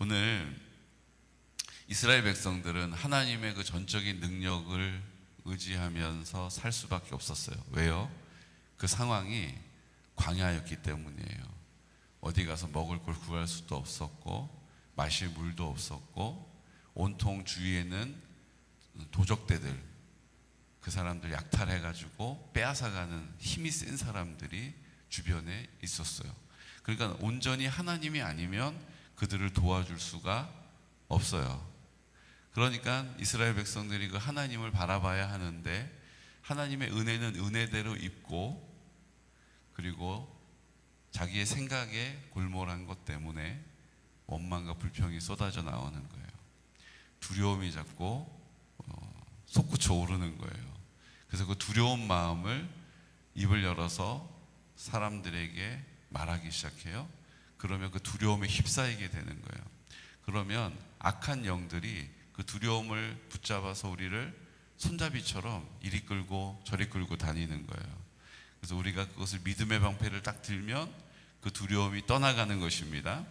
오늘 이스라엘 백성들은 하나님의 그 전적인 능력을 의지하면서 살 수밖에 없었어요. 왜요? 그 상황이 광야였기 때문이에요. 어디 가서 먹을 걸 구할 수도 없었고 마실 물도 없었고 온통 주위에는 도적대들, 그 사람들 약탈해가지고 빼앗아가는 힘이 센 사람들이 주변에 있었어요. 그러니까 온전히 하나님이 아니면 그들을 도와줄 수가 없어요. 그러니까 이스라엘 백성들이 그 하나님을 바라봐야 하는데 하나님의 은혜는 은혜대로 입고 그리고 자기의 생각에 골몰한 것 때문에 원망과 불평이 쏟아져 나오는 거예요. 두려움이 자꾸 솟구쳐 오르는 거예요. 그래서 그 두려운 마음을 입을 열어서 사람들에게 말하기 시작해요. 그러면 그 두려움에 휩싸이게 되는 거예요. 그러면 악한 영들이 그 두려움을 붙잡아서 우리를 손잡이처럼 이리 끌고 저리 끌고 다니는 거예요. 그래서 우리가 그것을 믿음의 방패를 딱 들면 그 두려움이 떠나가는 것입니다.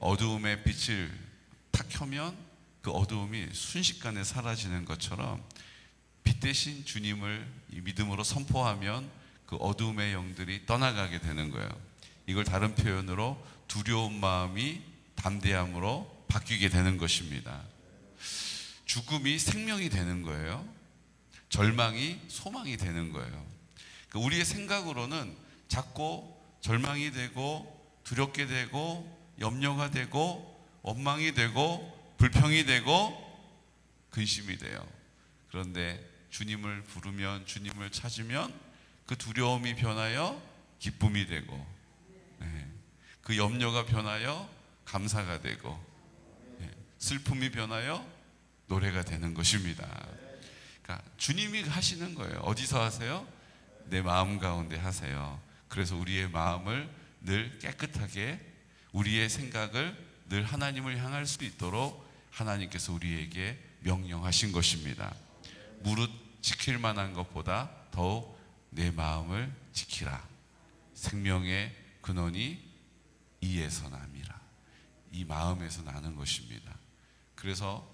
어두움의 빛을 탁 켜면 그 어두움이 순식간에 사라지는 것처럼 빛 대신 주님을 이 믿음으로 선포하면 그 어두움의 영들이 떠나가게 되는 거예요. 이걸 다른 표현으로 두려운 마음이 담대함으로 바뀌게 되는 것입니다. 죽음이 생명이 되는 거예요. 절망이 소망이 되는 거예요. 그러니까 우리의 생각으로는 자꾸 절망이 되고 두렵게 되고 염려가 되고 원망이 되고 불평이 되고 근심이 돼요. 그런데 주님을 부르면, 주님을 찾으면 그 두려움이 변하여 기쁨이 되고 그 염려가 변하여 감사가 되고 슬픔이 변하여 노래가 되는 것입니다. 그러니까 주님이 하시는 거예요. 어디서 하세요? 내 마음 가운데 하세요. 그래서 우리의 마음을 늘 깨끗하게, 우리의 생각을 늘 하나님을 향할 수 있도록 하나님께서 우리에게 명령하신 것입니다. 무릇 지킬 만한 것보다 더욱 내 마음을 지키라. 생명의 근원이 이에서 남이라. 이 마음에서 나는 것입니다. 그래서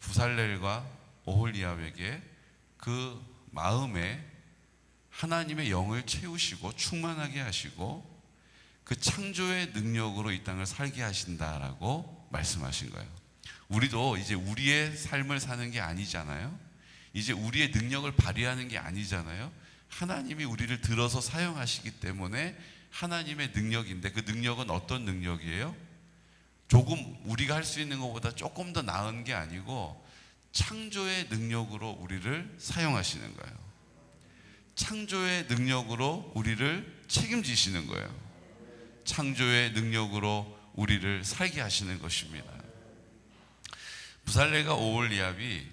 부살렐과 오홀리압에게 그 마음에 하나님의 영을 채우시고 충만하게 하시고 그 창조의 능력으로 이 땅을 살게 하신다라고 말씀하신 거예요. 우리도 이제 우리의 삶을 사는 게 아니잖아요. 이제 우리의 능력을 발휘하는 게 아니잖아요. 하나님이 우리를 들어서 사용하시기 때문에 하나님의 능력인데, 그 능력은 어떤 능력이에요? 조금 우리가 할 수 있는 것보다 조금 더 나은 게 아니고 창조의 능력으로 우리를 사용하시는 거예요. 창조의 능력으로 우리를 책임지시는 거예요. 창조의 능력으로 우리를 살게 하시는 것입니다. 부살렐과 오홀리압이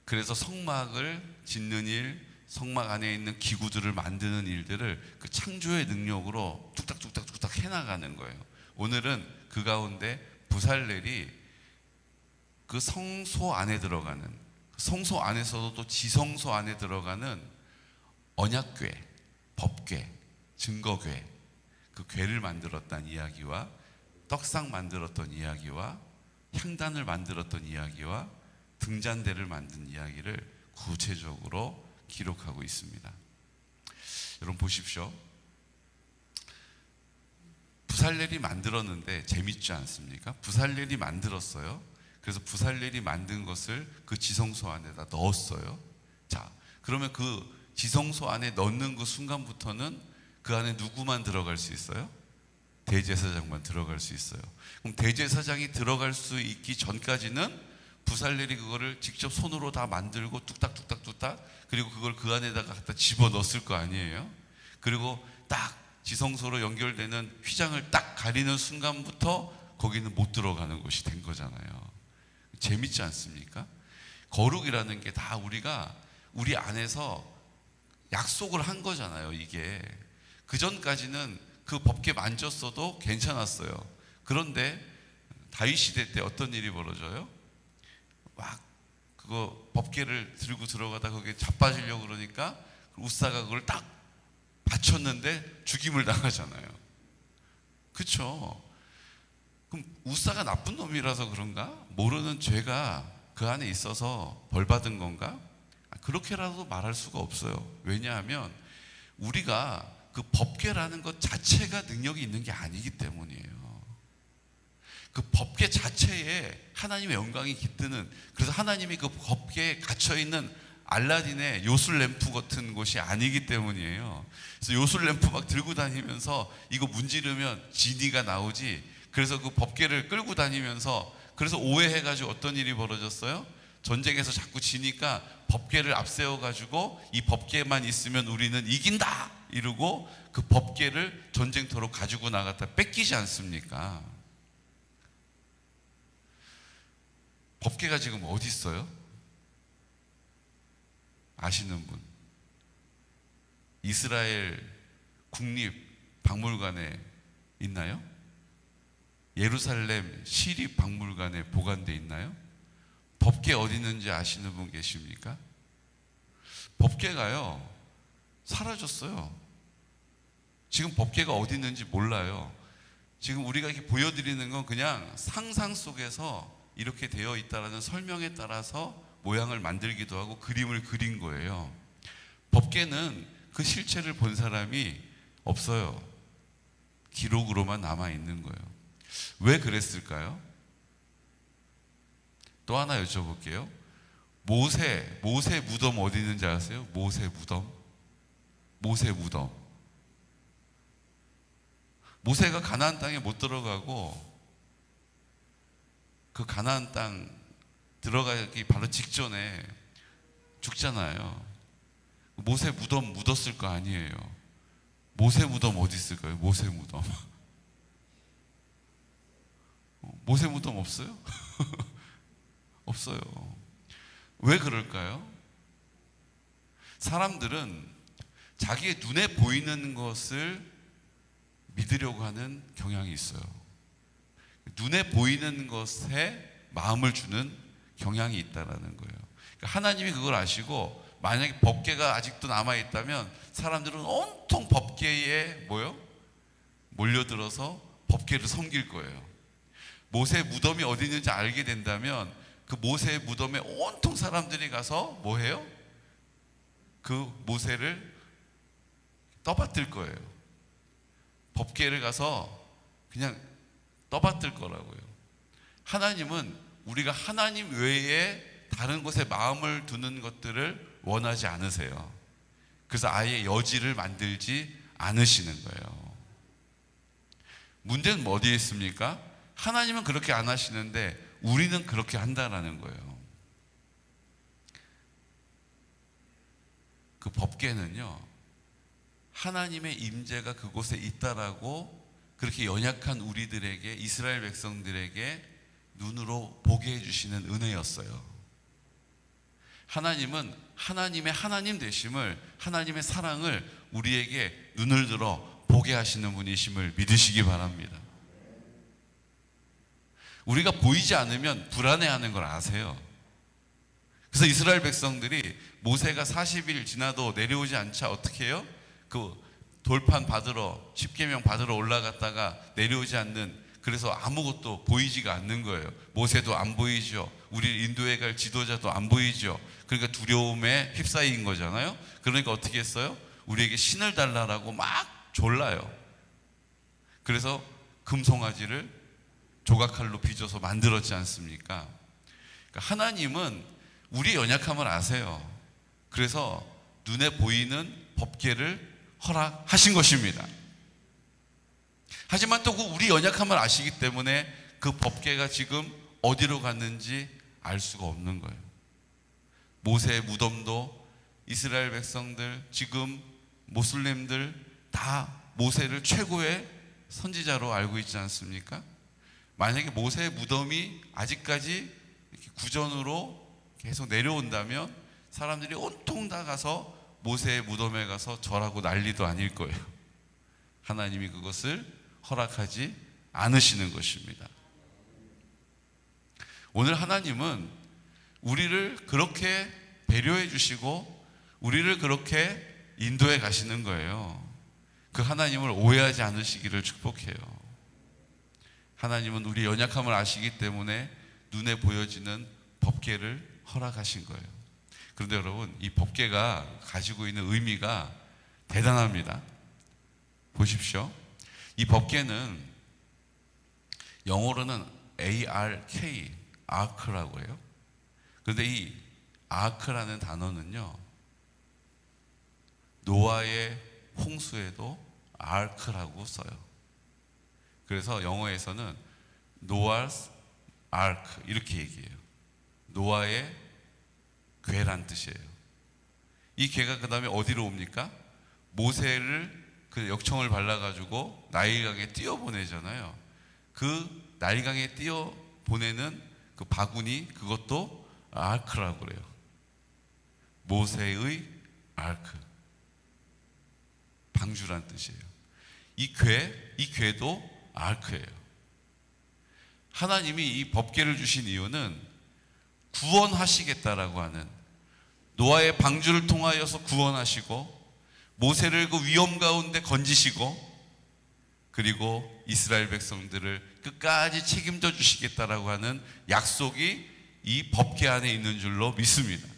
그래서 성막을 짓는 일, 성막 안에 있는 기구들을 만드는 일들을 그 창조의 능력으로 뚝딱뚝딱뚝딱 해나가는 거예요. 오늘은 그 가운데 부살렐이 그 성소 안에 들어가는, 성소 안에서도 또 지성소 안에 들어가는 언약궤, 법궤, 증거궤, 그 궤를 만들었다는 이야기와 떡상 만들었던 이야기와 향단을 만들었던 이야기와 등잔대를 만든 이야기를 구체적으로 기록하고 있습니다. 여러분 보십시오. 부살렐이 만들었는데 재밌지 않습니까? 부살렐이 만들었어요. 그래서 부살렐이 만든 것을 그 지성소 안에다 넣었어요. 자, 그러면 그 지성소 안에 넣는 그 순간부터는 그 안에 누구만 들어갈 수 있어요? 대제사장만 들어갈 수 있어요. 그럼 대제사장이 들어갈 수 있기 전까지는 부살렐이 그거를 직접 손으로 다 만들고 뚝딱뚝딱뚝딱, 그리고 그걸 그 안에다가 갖다 집어넣었을 거 아니에요? 그리고 딱 지성소로 연결되는 휘장을 딱 가리는 순간부터 거기는 못 들어가는 것이 된 거잖아요. 재밌지 않습니까? 거룩이라는 게 다 우리가 우리 안에서 약속을 한 거잖아요. 이게 그 전까지는 그 법궤 만졌어도 괜찮았어요. 그런데 다윗 시대 때 어떤 일이 벌어져요? 막 그거 법궤를 들고 들어가다 거기에 자빠지려고 그러니까 우사가 그걸 딱 받쳤는데 죽임을 당하잖아요. 그쵸? 그럼 우사가 나쁜 놈이라서 그런가? 모르는 죄가 그 안에 있어서 벌 받은 건가? 그렇게라도 말할 수가 없어요. 왜냐하면 우리가 그 법궤라는 것 자체가 능력이 있는 게 아니기 때문이에요. 그 법궤 자체에 하나님의 영광이 깃드는, 그래서 하나님이 그 법궤에 갇혀있는 알라딘의 요술 램프 같은 곳이 아니기 때문이에요. 그래서 요술 램프 막 들고 다니면서 이거 문지르면 지니가 나오지. 그래서 그 법궤를 끌고 다니면서, 그래서 오해해가지고 어떤 일이 벌어졌어요? 전쟁에서 자꾸 지니까 법궤를 앞세워가지고 이 법궤만 있으면 우리는 이긴다 이러고 그 법궤를 전쟁터로 가지고 나갔다 뺏기지 않습니까? 법궤가 지금 어디 있어요? 아시는 분? 이스라엘 국립박물관에 있나요? 예루살렘 시립박물관에 보관되어 있나요? 법궤 어디 있는지 아시는 분 계십니까? 법궤가요 사라졌어요. 지금 법궤가 어디 있는지 몰라요. 지금 우리가 이렇게 보여드리는 건 그냥 상상 속에서 이렇게 되어 있다라는 설명에 따라서 모양을 만들기도 하고 그림을 그린 거예요. 법궤는 그 실체를 본 사람이 없어요. 기록으로만 남아 있는 거예요. 왜 그랬을까요? 또 하나 여쭤볼게요. 모세 무덤 어디 있는지 아세요? 모세 무덤. 모세가 가나안 땅에 못 들어가고 그 가나안 땅 들어가기 바로 직전에 죽잖아요. 모세 무덤 묻었을 거 아니에요. 모세 무덤 어디 있을까요? 모세 무덤. 모세 무덤 없어요? 없어요. 왜 그럴까요? 사람들은 자기의 눈에 보이는 것을 믿으려고 하는 경향이 있어요. 눈에 보이는 것에 마음을 주는 경향이 있다는 거예요. 그러니까 하나님이 그걸 아시고 만약에 법궤가 아직도 남아있다면 사람들은 온통 법궤에 몰려들어서 법궤를 섬길 거예요. 모세 무덤이 어디 있는지 알게 된다면 그 모세의 무덤에 온통 사람들이 가서 뭐 해요? 그 모세를 떠받들 거예요. 법궤를 가서 그냥 떠받들 거라고요. 하나님은 우리가 하나님 외에 다른 곳에 마음을 두는 것들을 원하지 않으세요. 그래서 아예 여지를 만들지 않으시는 거예요. 문제는 어디에 있습니까? 하나님은 그렇게 안 하시는데 우리는 그렇게 한다라는 거예요. 그 법궤는요, 하나님의 임재가 그곳에 있다라고 그렇게 연약한 우리들에게, 이스라엘 백성들에게 눈으로 보게 해주시는 은혜였어요. 하나님은 하나님의 하나님 되심을, 하나님의 사랑을 우리에게 눈을 들어 보게 하시는 분이심을 믿으시기 바랍니다. 우리가 보이지 않으면 불안해하는 걸 아세요. 그래서 이스라엘 백성들이 모세가 40일 지나도 내려오지 않자 어떻게 해요? 그 돌판 받으러, 십계명 받으러 올라갔다가 내려오지 않는, 그래서 아무것도 보이지가 않는 거예요. 모세도 안 보이죠. 우리를 인도해 갈 지도자도 안 보이죠. 그러니까 두려움에 휩싸인 거잖아요. 그러니까 어떻게 했어요? 우리에게 신을 달라라고 막 졸라요. 그래서 금송아지를 조각칼로 빚어서 만들었지 않습니까? 그러니까 하나님은 우리의 연약함을 아세요. 그래서 눈에 보이는 법궤를 허락하신 것입니다. 하지만 또 우리 연약함을 아시기 때문에 그 법궤가 지금 어디로 갔는지 알 수가 없는 거예요. 모세의 무덤도 이스라엘 백성들, 지금 모슬림들 다 모세를 최고의 선지자로 알고 있지 않습니까? 만약에 모세의 무덤이 아직까지 이렇게 구전으로 계속 내려온다면 사람들이 온통 다 가서 모세의 무덤에 가서 절하고 난리도 아닐 거예요. 하나님이 그것을 허락하지 않으시는 것입니다. 오늘 하나님은 우리를 그렇게 배려해 주시고 우리를 그렇게 인도해 가시는 거예요. 그 하나님을 오해하지 않으시기를 축복해요. 하나님은 우리의 연약함을 아시기 때문에 눈에 보여지는 법궤를 허락하신 거예요. 그런데 여러분, 이 법궤가 가지고 있는 의미가 대단합니다. 보십시오. 이 법궤는 영어로는 ARK, 아크라고 해요. 그런데 이 아크라는 단어는요, 노아의 홍수에도 아크라고 써요. 그래서 영어에서는 노아's ark 이렇게 얘기해요. 노아의 궤란 뜻이에요. 이 궤가 그 다음에 어디로 옵니까? 모세를 그 역청을 발라가지고 나일강에 띄어보내잖아요. 그 나일강에 띄어보내는 그 바구니, 그것도 아크라고 그래요. 모세의 아크, 방주란 뜻이에요. 이 궤도 아크예요. 하나님이 이 법궤를 주신 이유는 구원하시겠다라고 하는, 노아의 방주를 통하여서 구원하시고 모세를 그 위험 가운데 건지시고 그리고 이스라엘 백성들을 끝까지 책임져 주시겠다라고 하는 약속이 이 법궤 안에 있는 줄로 믿습니다.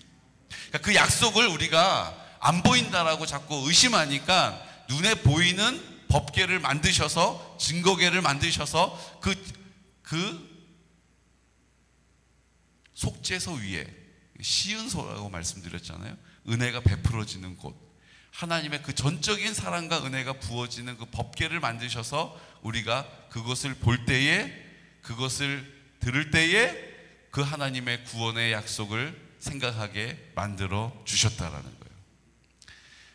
그러니까 그 약속을 우리가 안 보인다라고 자꾸 의심하니까 눈에 보이는 법궤를 만드셔서, 증거궤를 만드셔서 그 속죄소 위에, 시은소라고 말씀드렸잖아요. 은혜가 베풀어지는 곳, 하나님의 그 전적인 사랑과 은혜가 부어지는 그 법궤를 만드셔서 우리가 그것을 볼 때에, 그것을 들을 때에 그 하나님의 구원의 약속을 생각하게 만들어 주셨다라는 거예요.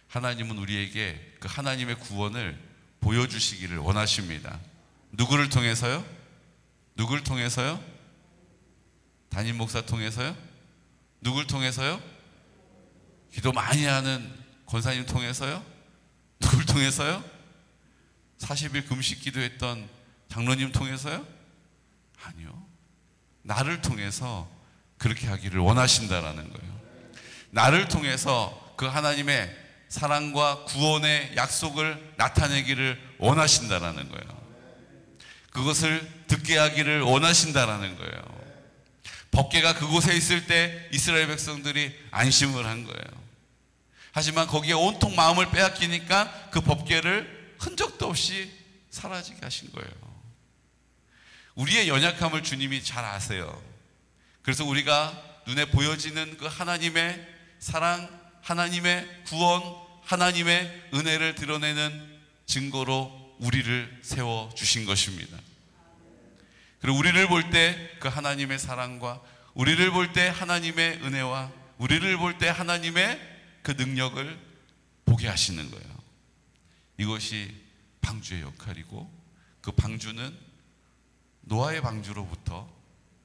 하나님은 우리에게 그 하나님의 구원을 보여주시기를 원하십니다. 누구를 통해서요? 누구를 통해서요? 담임 목사 통해서요? 누구를 통해서요? 기도 많이 하는 권사님 통해서요? 누굴 통해서요? 40일 금식 기도했던 장로님 통해서요? 아니요. 나를 통해서 그렇게 하기를 원하신다라는 거예요. 나를 통해서 그 하나님의 사랑과 구원의 약속을 나타내기를 원하신다라는 거예요. 그것을 듣게 하기를 원하신다라는 거예요. 법궤가 그곳에 있을 때 이스라엘 백성들이 안심을 한 거예요. 하지만 거기에 온통 마음을 빼앗기니까 그 법궤를 흔적도 없이 사라지게 하신 거예요. 우리의 연약함을 주님이 잘 아세요. 그래서 우리가 눈에 보여지는 그 하나님의 사랑, 하나님의 구원, 하나님의 은혜를 드러내는 증거로 우리를 세워주신 것입니다. 그리고 우리를 볼 때 그 하나님의 사랑과, 우리를 볼 때 하나님의 은혜와, 우리를 볼 때 하나님의 그 능력을 보게 하시는 거예요. 이것이 방주의 역할이고, 그 방주는 노아의 방주로부터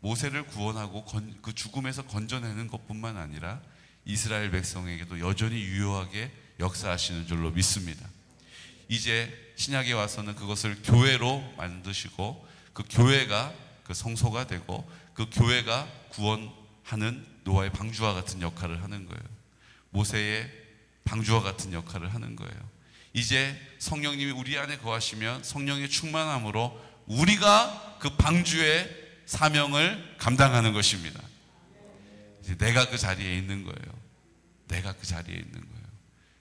모세를 구원하고 그 죽음에서 건져내는 것뿐만 아니라 이스라엘 백성에게도 여전히 유효하게 역사하시는 줄로 믿습니다. 이제 신약에 와서는 그것을 교회로 만드시고 그 교회가 그 성소가 되고 그 교회가 구원하는 노아의 방주와 같은 역할을 하는 거예요. 모세의 방주와 같은 역할을 하는 거예요. 이제 성령님이 우리 안에 거하시면 성령의 충만함으로 우리가 그 방주의 사명을 감당하는 것입니다. 이제 내가 그 자리에 있는 거예요. 내가 그 자리에 있는 거예요.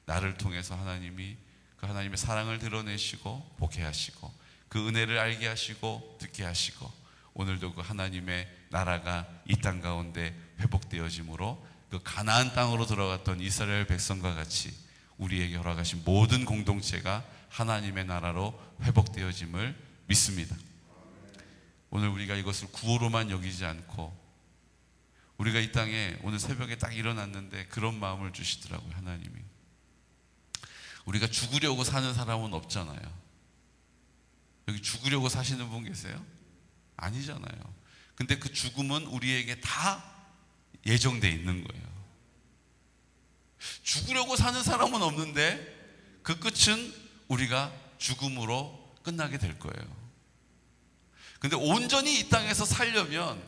나를 통해서 하나님이 그 하나님의 사랑을 드러내시고 보게 하시고 그 은혜를 알게 하시고 듣게 하시고 오늘도 그 하나님의 나라가 이 땅 가운데 회복되어짐으로 그 가나안 땅으로 들어갔던 이스라엘 백성과 같이 우리에게 허락하신 모든 공동체가 하나님의 나라로 회복되어짐을 믿습니다. 오늘 우리가 이것을 구호로만 여기지 않고 우리가 이 땅에 오늘 새벽에 딱 일어났는데 그런 마음을 주시더라고요. 하나님이 우리가 죽으려고 사는 사람은 없잖아요. 여기 죽으려고 사시는 분 계세요? 아니잖아요. 근데 그 죽음은 우리에게 다 예정돼 있는 거예요. 죽으려고 사는 사람은 없는데 그 끝은 우리가 죽음으로 끝나게 될 거예요. 근데 온전히 이 땅에서 살려면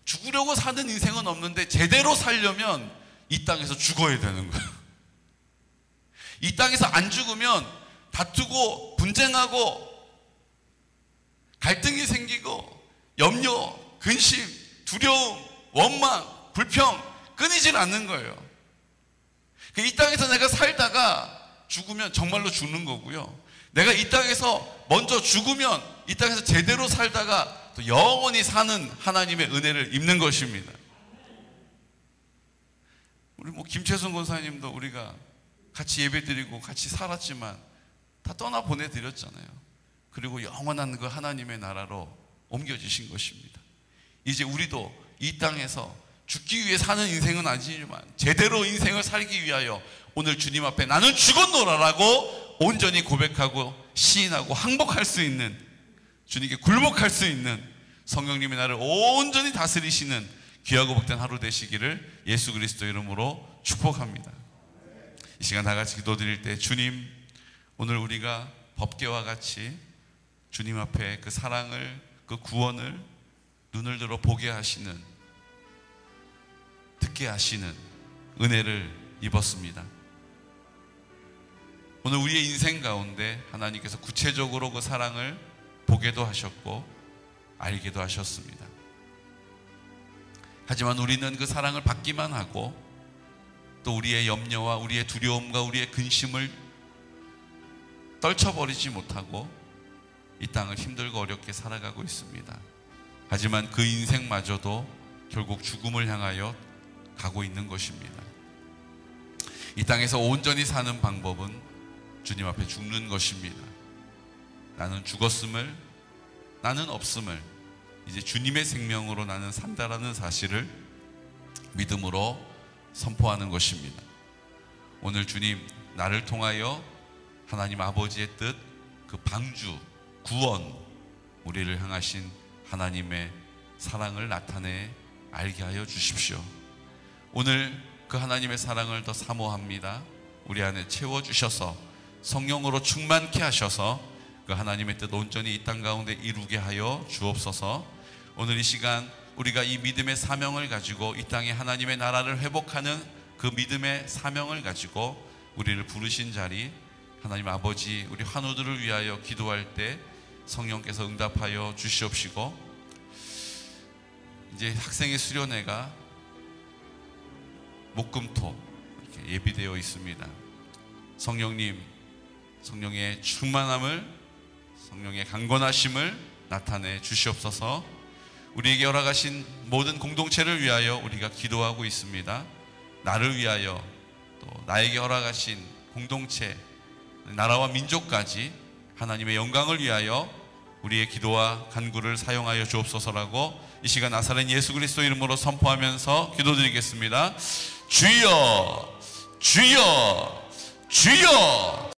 죽으려고 사는 인생은 없는데 제대로 살려면 이 땅에서 죽어야 되는 거예요. 이 땅에서 안 죽으면 다투고 분쟁하고 갈등이 생기고 염려, 근심, 두려움, 원망, 불평 끊이질 않는 거예요. 이 땅에서 내가 살다가 죽으면 정말로 죽는 거고요. 내가 이 땅에서 먼저 죽으면 이 땅에서 제대로 살다가 또 영원히 사는 하나님의 은혜를 입는 것입니다. 우리 김채순 권사님도 우리가 같이 예배드리고 같이 살았지만 다 떠나 보내드렸잖아요. 그리고 영원한 그 하나님의 나라로 옮겨지신 것입니다. 이제 우리도 이 땅에서 죽기 위해 사는 인생은 아니지만 제대로 인생을 살기 위하여 오늘 주님 앞에 나는 죽었노라라고 온전히 고백하고 시인하고 항복할 수 있는, 주님께 굴복할 수 있는 성령님이 나를 온전히 다스리시는 귀하고 복된 하루 되시기를 예수 그리스도 이름으로 축복합니다. 이 시간 다 같이 기도드릴 때, 주님, 오늘 우리가 법궤와 같이 주님 앞에 그 사랑을, 그 구원을 눈을 들어 보게 하시는, 듣게 하시는 은혜를 입었습니다. 오늘 우리의 인생 가운데 하나님께서 구체적으로 그 사랑을 보게도 하셨고 알게도 하셨습니다. 하지만 우리는 그 사랑을 받기만 하고 또 우리의 염려와 우리의 두려움과 우리의 근심을 떨쳐버리지 못하고 이 땅을 힘들고 어렵게 살아가고 있습니다. 하지만 그 인생마저도 결국 죽음을 향하여 가고 있는 것입니다. 이 땅에서 온전히 사는 방법은 주님 앞에 죽는 것입니다. 나는 죽었음을, 나는 없음을, 이제 주님의 생명으로 나는 산다라는 사실을 믿음으로 선포하는 것입니다. 오늘 주님, 나를 통하여 하나님 아버지의 뜻, 그 방주, 구원, 우리를 향하신 하나님의 사랑을 나타내 알게 하여 주십시오. 오늘 그 하나님의 사랑을 더 사모합니다. 우리 안에 채워주셔서 성령으로 충만케 하셔서 그 하나님의 뜻 온전히 이 땅 가운데 이루게 하여 주옵소서. 오늘 이 시간 우리가 이 믿음의 사명을 가지고 이 땅에 하나님의 나라를 회복하는 그 믿음의 사명을 가지고 우리를 부르신 자리, 하나님 아버지, 우리 환우들을 위하여 기도할 때 성령께서 응답하여 주시옵시고, 이제 학생의 수련회가 목금토 이렇게 예비되어 있습니다. 성령님, 성령의 충만함을, 성령의 강건하심을 나타내 주시옵소서. 우리에게 허락하신 모든 공동체를 위하여 우리가 기도하고 있습니다. 나를 위하여, 또 나에게 허락하신 공동체, 나라와 민족까지 하나님의 영광을 위하여 우리의 기도와 간구를 사용하여 주옵소서라고 이 시간 나사렛 예수 그리스도 이름으로 선포하면서 기도드리겠습니다. 주여, 주여, 주여.